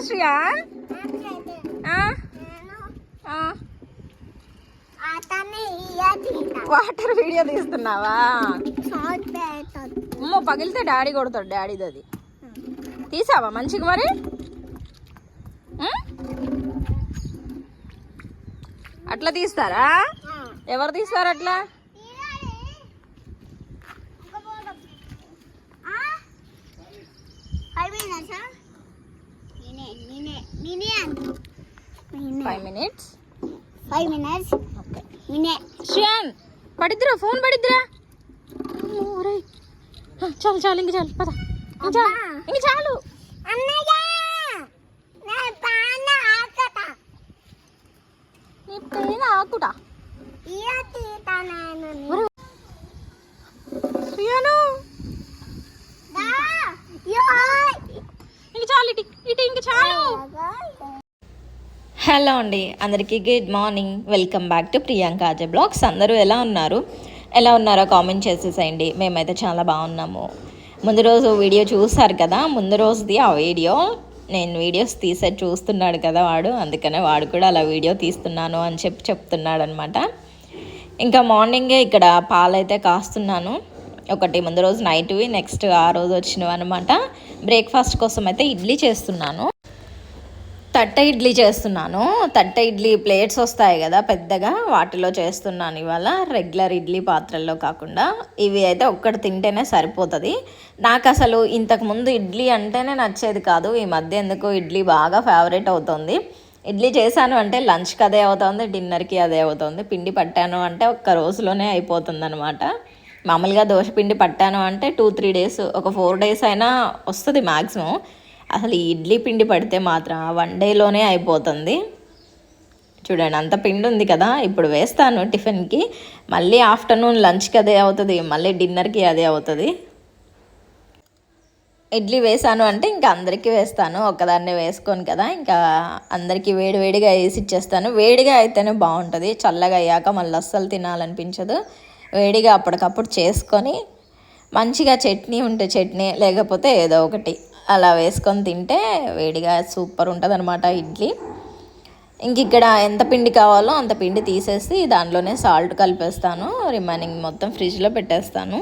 Shriyan? Water video తీస్తున్నావా? అమ్మో పగిలితే daddy కొడతాడు, డాడీది అది. తీసావా మంచిగా మరి? అట్లా తీస్తారా? ఎవరు తీస్తారు అట్లా? Five minutes. శ్రియాన్ పడిద్దిరా, ఫోన్ పడిద్దిరా. చాలు చాలు ఇంక చాలు పద, ఇంక చాలు. నీ పేన ఆకుట శ్రియాను, ఇంక చాలు ఇటు ఇటు, ఇంక చాలు. హలో అండి అందరికీ, good morning. Welcome back to Priyanka Ajay blogs. అందరూ ఎలా ఉన్నారో కామెంట్ చేసేసేయండి. మేమైతే చాలా బాగున్నాము. ముందు రోజు వీడియో చూసారు కదా, ముందు రోజుది ఆ వీడియో. నేను వీడియోస్ తీసే చూస్తున్నాడు కదా వాడు, అందుకనే వాడు కూడా అలా వీడియో తీస్తున్నాను అని చెప్తున్నాడు అనమాట. ఇంకా మార్నింగే ఇక్కడ పాలైతే కాస్తున్నాను. ఒకటి ముందు రోజు నైట్వి, నెక్స్ట్ ఆ రోజు వచ్చినవి అనమాట. బ్రేక్ఫాస్ట్ కోసం అయితే ఇడ్లీ చేస్తున్నాను. తట్ట ఇడ్లీ చేస్తున్నాను. తట్ట ఇడ్లీ ప్లేట్స్ వస్తాయి కదా పెద్దగా, వాటిలో చేస్తున్నాను ఇవాళ. రెగ్యులర్ ఇడ్లీ పాత్రల్లో కాకుండా ఇవి అయితే ఒక్కటి తింటేనే సరిపోతుంది. నాకు అసలు ఇంతకుముందు ఇడ్లీ అంటేనే నచ్చేది కాదు. ఈ మధ్య ఎందుకు ఇడ్లీ బాగా ఫేవరెట్ అవుతుంది. ఇడ్లీ చేశాను అంటే లంచ్కి అదే అవుతుంది, డిన్నర్కి అదే అవుతుంది. పిండి పట్టాను అంటే ఒక్క రోజులోనే అయిపోతుంది అనమాట. మామూలుగా దోశ పిండి పట్టాను అంటే 2-3 డేస్, ఒక 4 డేస్ అయినా వస్తుంది మ్యాక్సిమం. అసలు ఈ ఇడ్లీ పిండి పడితే మాత్రం 1 డేలోనే అయిపోతుంది. చూడండి అంత పిండి ఉంది కదా, ఇప్పుడు వేస్తాను టిఫిన్కి, మళ్ళీ ఆఫ్టర్నూన్ లంచ్కి అదే అవుతుంది, మళ్ళీ డిన్నర్కి అదే అవుతుంది. ఇడ్లీ వేసాను అంటే ఇంకా అందరికీ వేస్తాను, ఒక్కదాన్నే వేసుకోను కదా. ఇంకా అందరికీ వేడివేడిగా వేసి ఇచ్చేస్తాను. వేడిగా అయితేనే బాగుంటుంది, చల్లగా అయ్యాక మళ్ళీ అస్సలు తినాలనిపించదు. వేడిగా అప్పటికప్పుడు చేసుకొని మంచిగా చట్నీ ఉంటే చట్నీ, లేకపోతే ఏదో ఒకటి అలా వేసుకొని తింటే వేడిగా సూపర్ ఉంటుంది అనమాట ఇడ్లీ. ఇంక ఇక్కడ ఎంత పిండి కావాలో అంత పిండి తీసేసి దాంట్లోనే సాల్ట్ కలిపేస్తాను. రిమైనింగ్ మొత్తం ఫ్రిడ్జ్లో పెట్టేస్తాను.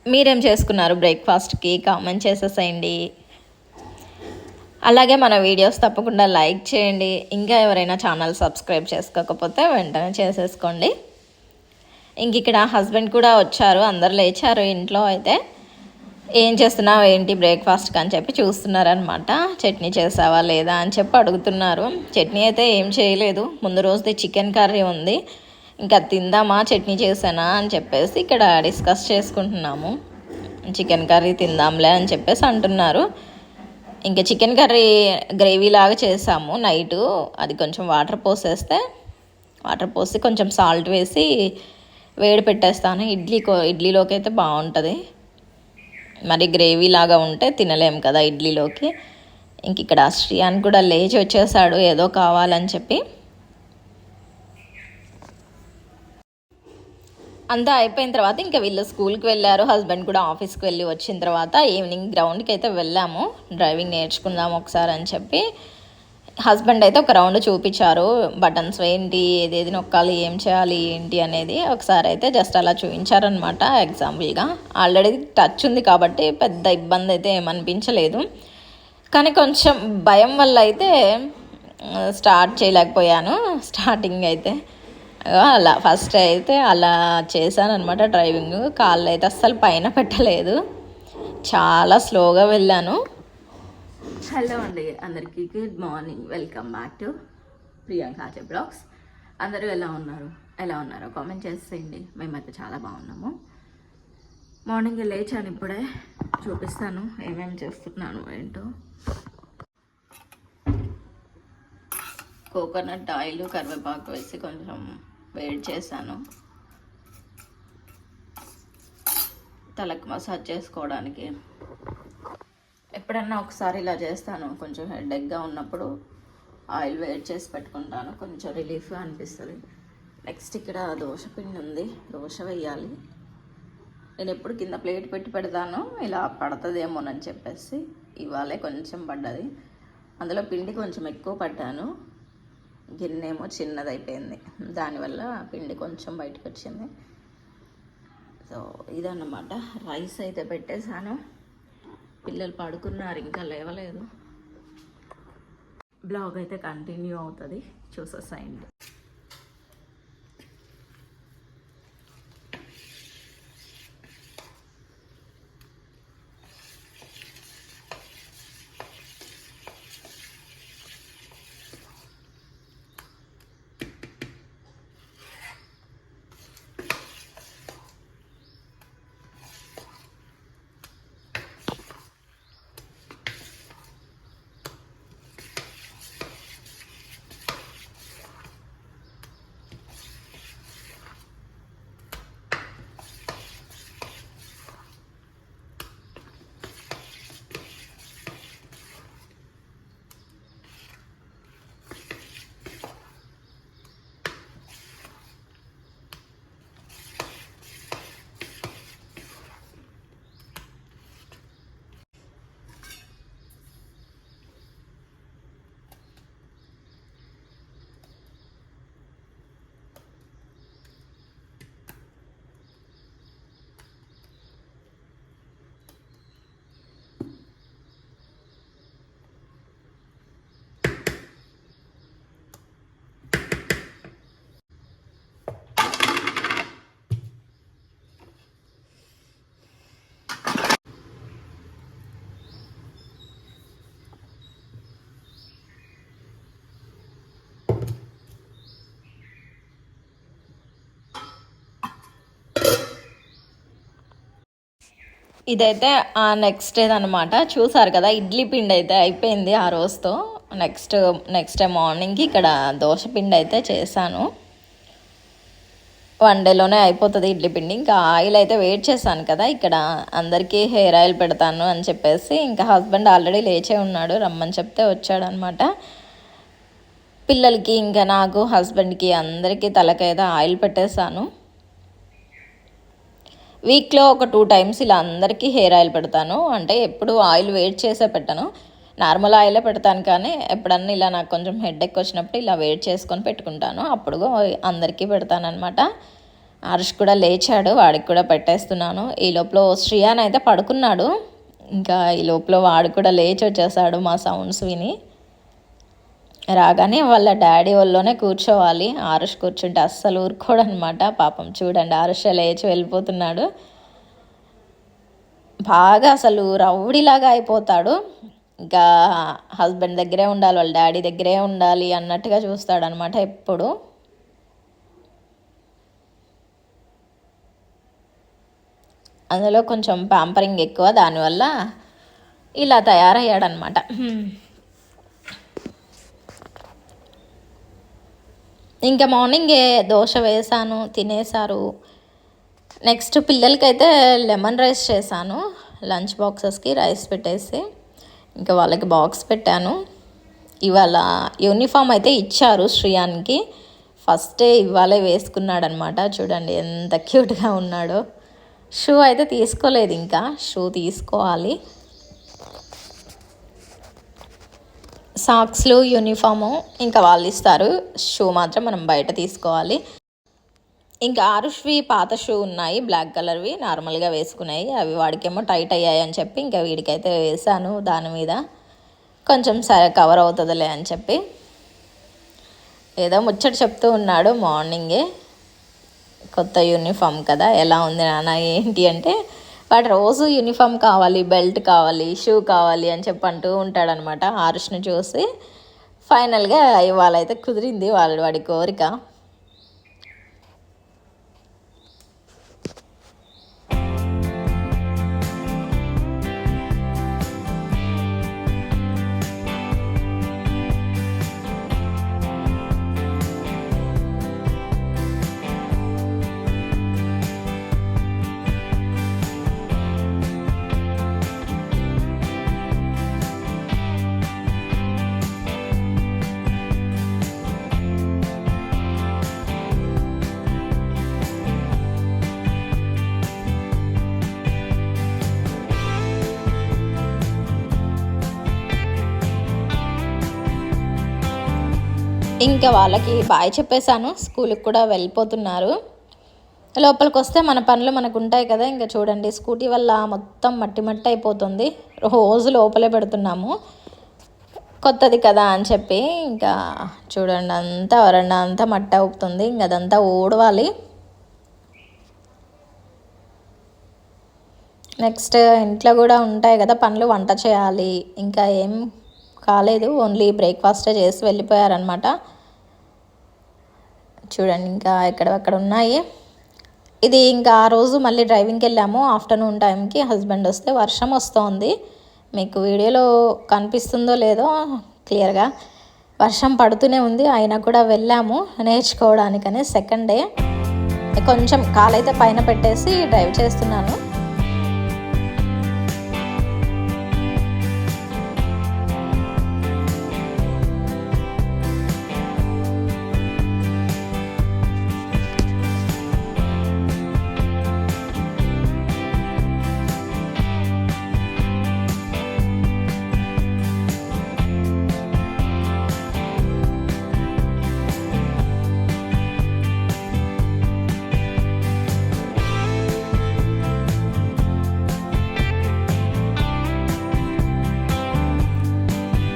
మీరేం చేసుకున్నారు బ్రేక్ఫాస్ట్కి కామెంట్ చేసేసేయండి. అలాగే మన వీడియోస్ తప్పకుండా లైక్ చేయండి. ఇంకా ఎవరైనా ఛానల్ సబ్స్క్రైబ్ చేసుకోకపోతే వెంటనే చేసేసుకోండి. ఇంక ఇక్కడ హస్బెండ్ కూడా వచ్చారు, అందరు లేచారు ఇంట్లో. అయితే ఏం చేస్తున్నావు ఏంటి బ్రేక్ఫాస్ట్కి అని చెప్పి చూస్తున్నారనమాట. చట్నీ చేసావా లేదా అని చెప్పి అడుగుతున్నారు. చట్నీ అయితే ఏం చేయలేదు, ముందు రోజుది చికెన్ కర్రీ ఉంది, ఇంకా తిందామా చట్నీ చేసానా అని చెప్పేసి ఇక్కడ డిస్కస్ చేసుకుంటున్నాము. చికెన్ కర్రీ తిందాంలే అని చెప్పేసి అంటున్నారు. ఇంకా చికెన్ కర్రీ గ్రేవీ లాగా చేసాము నైటు. అది కొంచెం వాటర్ పోసి కొంచెం సాల్ట్ వేసి వేడి పెట్టేస్తాను. ఇడ్లీలోకి అయితే బాగుంటుంది. మరి గ్రేవీ లాగా ఉంటే తినలేము కదా ఇడ్లీలోకి. ఇంక ఇక్కడ శ్రియాన్ కూడా లేచి వచ్చేసాడు ఏదో కావాలని చెప్పి. అంతా అయిపోయిన తర్వాత ఇంకా వీళ్ళు స్కూల్కి వెళ్ళారు, హస్బెండ్ కూడా ఆఫీస్కి వెళ్ళి వచ్చిన తర్వాత ఈవినింగ్ గ్రౌండ్కి అయితే వెళ్ళాము. డ్రైవింగ్ నేర్చుకుందాం ఒకసారి అని చెప్పి హస్బెండ్ అయితే ఒక రౌండ్ చూపించారు. బటన్స్ ఏంటి, ఏదేది నొక్కాలి, ఏం చేయాలి ఏంటి అనేది ఒకసారి అయితే జస్ట్ అలా చూపించారనమాట ఎగ్జాంపుల్గా. ఆల్రెడీ టచ్ ఉంది కాబట్టి పెద్ద ఇబ్బంది అయితే ఏమనిపించలేదు, కానీ కొంచెం భయం వల్ల అయితే స్టార్ట్ చేయలేకపోయాను. స్టార్టింగ్ అయితే అలా ఫస్ట్ అయితే అలా చేశాను అనమాట డ్రైవింగ్. కాళ్ళు అయితే అస్సలు పైన పెట్టలేదు, చాలా స్లోగా వెళ్ళాను. హలో అండి అందరికీ, good morning. Welcome back to Priyanka Ajay blogs. అందరూ ఎలా ఉన్నారో కామెంట్ చేసేయండి. మేమైతే చాలా బాగున్నాము. మార్నింగ్ లేచాను, ఇప్పుడే చూపిస్తాను ఏమేమి చేస్తున్నాను ఏంటో. కోకోనట్ ఆయిల్, కరివేపాకు వేసి కొంచెం వేడి చేశాను. తలకు మసాజ్ చేసుకోవడానికి. ఎప్పుడన్నా ఒకసారి ఇలా చేస్తాను, కొంచెం హెడేక్గా ఉన్నప్పుడు ఆయిల్ వేడి చేసి పెట్టుకుంటాను, కొంచెం రిలీఫ్గా అనిపిస్తుంది. నెక్స్ట్ ఇక్కడ దోశ పిండి ఉంది, దోశ వేయాలి. నేను ఎప్పుడు కింద ప్లేట్ పెట్టి పెడతాను, ఇలా పడుతుందేమోనని చెప్పేసి ఇవాళే కొంచెం పడ్డది. అందులో పిండి కొంచెం ఎక్కువ పట్టాను, గిన్నెమో చిన్నదైపోయింది, దానివల్ల పిండి కొంచెం బయటకు వచ్చింది. సో ఇదన్నమాట. రైస్ అయితే పెట్టేశాను, పిల్లలు పడుకున్నారు, ఇంకా లేవలేదు. బ్లాగ్ అయితే కంటిన్యూ అవుతుంది, చూసేసేయండి. ఇదైతే ఆ నెక్స్ట్ డే అనమాట. చూసారు కదా, ఇడ్లీ పిండి అయితే అయిపోయింది ఆ రోజుతో. నెక్స్ట్ డే మార్నింగ్కి ఇక్కడ దోశ పిండి అయితే చేశాను. 1 డేలోనే అయిపోతుంది ఇడ్లీ పిండి. ఇంకా ఆయిల్ అయితే వెయిట్ చేశాను కదా, ఇక్కడ అందరికీ హెయిర్ ఆయిల్ పెడతాను అని చెప్పేసి, ఇంకా హస్బెండ్ ఆల్రెడీ లేచే ఉన్నాడు, రమ్మని చెప్తే వచ్చాడనమాట. పిల్లలకి ఇంకా నాకు హస్బెండ్కి అందరికీ తలకైతే ఆయిల్ పెట్టేశాను. వీక్లో ఒక 2 టైమ్స్ ఇలా అందరికీ హెయిర్ ఆయిల్ పెడతాను. అంటే ఎప్పుడు ఆయిల్ వేడి చేసే పెట్టను, నార్మల్ ఆయిలే పెడతాను. కానీ ఎప్పుడన్నా ఇలా నాకు కొంచెం హెడేక్ వచ్చినప్పుడు ఇలా వేడి చేసుకొని పెట్టుకుంటాను, అప్పుడు అందరికీ పెడతాను అనమాట. హర్ష్ కూడా లేచాడు, వాడికి కూడా పెట్టేస్తున్నాను. ఈ లోపల శ్రియాన్ అయితే పడుకున్నాడు, ఇంకా ఈ లోపల వాడు కూడా లేచి వచ్చేసాడు మా సౌండ్స్ విని. రాగానే వాళ్ళ డాడీ వాళ్ళలోనే కూర్చోవాలి, ఆరుష్ కూర్చుంటే అస్సలు ఊరుకోడనమాట. పాపం చూడండి, ఆరుష్ లేచి వెళ్ళిపోతున్నాడు. బాగా అసలు రౌడీలాగా అయిపోతాడు. ఇంకా హస్బెండ్ దగ్గరే ఉండాలి, వాళ్ళ డాడీ దగ్గరే ఉండాలి అన్నట్టుగా చూస్తాడనమాట ఎప్పుడు. అందులో కొంచెం ప్యాంపరింగ్ ఎక్కువ, దానివల్ల ఇలా తయారయ్యాడనమాట. ఇంకా మార్నింగే దోశ వేసాను, తినేసారు. నెక్స్ట్ పిల్లలకైతే లెమన్ రైస్ చేశాను, లంచ్ బాక్సెస్కి రైస్ పెట్టేసి ఇంకా వాళ్ళకి బాక్స్ పెట్టాను. ఇవాళ యూనిఫామ్ అయితే ఇచ్చారు శ్రియాన్కి, ఫస్ట్ డే ఇవాళే వేసుకున్నాడనమాట. చూడండి ఎంత క్యూట్గా ఉన్నాడో. షూ అయితే తీసుకోలేదు, ఇంకా షూ తీసుకోవాలి. సాక్స్లు, యూనిఫాము ఇంకా వాళ్ళు ఇస్తారు, షూ మాత్రం మనం బయట తీసుకోవాలి. ఇంకా ఆరుష్వి పాత షూ ఉన్నాయి, బ్లాక్ కలర్వి, నార్మల్గా వేసుకున్నాయి. అవి వాడికేమో టైట్ అయ్యాయి అని చెప్పి ఇంకా వీడికైతే వేసాను దాని మీద, కొంచెం సరే కవర్ అవుతుందిలే అని చెప్పి. ఏదో ముచ్చట చెప్తూ ఉన్నాడు మార్నింగే, కొత్త యూనిఫామ్ కదా, ఎలా ఉంది నాన్న ఏంటి అంటే, వాడు రోజు యూనిఫామ్ కావాలి, బెల్ట్ కావాలి, షూ కావాలి అని చెప్పి అంటూ ఉంటాడనమాట. ఆరుష్ని చూసి ఫైనల్గా ఇవాళ అయితే కుదిరింది వాడి కోరిక. ఇంకా వాళ్ళకి బాయ్ చెప్పేశాను, స్కూల్కి కూడా వెళ్ళిపోతున్నారు. లోపలికి వస్తే మన పనులు మనకు ఉంటాయి కదా. ఇంకా చూడండి స్కూటీ వల్ల మొత్తం మట్టి మట్టి అయిపోతుంది. రోజు లోపలే పెడుతున్నాము, కొత్తది కదా అని చెప్పి. ఇంకా చూడండి అంతా వరండా అంతా మట్టి అవుతుంది. ఇంక అదంతా ఊడవాలి. నెక్స్ట్ ఇంట్లో కూడా ఉంటాయి కదా పనులు, వంట చేయాలి. ఇంకా ఏం కాలేదు, ఓన్లీ బ్రేక్ఫాస్టే చేసి వెళ్ళిపోయారనమాట. చూడండి ఇంకా ఎక్కడెక్కడ ఉన్నాయి. ఇది ఇంకా ఆ రోజు మళ్ళీ డ్రైవింగ్కి వెళ్ళాము ఆఫ్టర్నూన్ టైంకి. హస్బెండ్ వస్తే వర్షం వస్తోంది, మీకు వీడియోలో కనిపిస్తుందో లేదో క్లియర్గా, వర్షం పడుతూనే ఉంది. అయినా కూడా వెళ్ళాము నేర్చుకోవడానికని. సెకండ్ డే కొంచెం కాలైతే పైన పెట్టేసి డ్రైవ్ చేస్తున్నాను.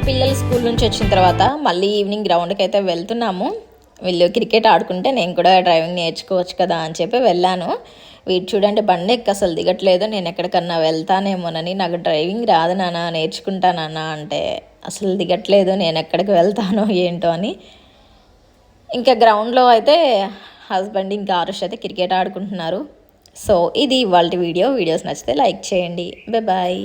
పిల్లలు స్కూల్ నుంచి వచ్చిన తర్వాత మళ్ళీ ఈవినింగ్ గ్రౌండ్కి అయితే వెళ్తున్నాము. వీళ్ళు క్రికెట్ ఆడుకుంటే నేను కూడా డ్రైవింగ్ నేర్చుకోవచ్చు కదా అని చెప్పి వెళ్ళాను. వీడు చూడండి బండి ఎక్క అసలు దిగట్లేదు. నేను ఎక్కడికన్నా వెళ్తానేమోనని, నాకు డ్రైవింగ్ రాదు నాన్న నేర్చుకుంటానన్నా అంటే అసలు దిగట్లేదు, నేను ఎక్కడికి వెళ్తానో ఏంటో అని. ఇంకా గ్రౌండ్లో అయితే హస్బెండ్ ఇంకా ఆరుష్ అయితే క్రికెట్ ఆడుకుంటున్నారు. సో ఇది ఇవాళ వీడియోస్ నచ్చితే లైక్ చేయండి. బాయ్.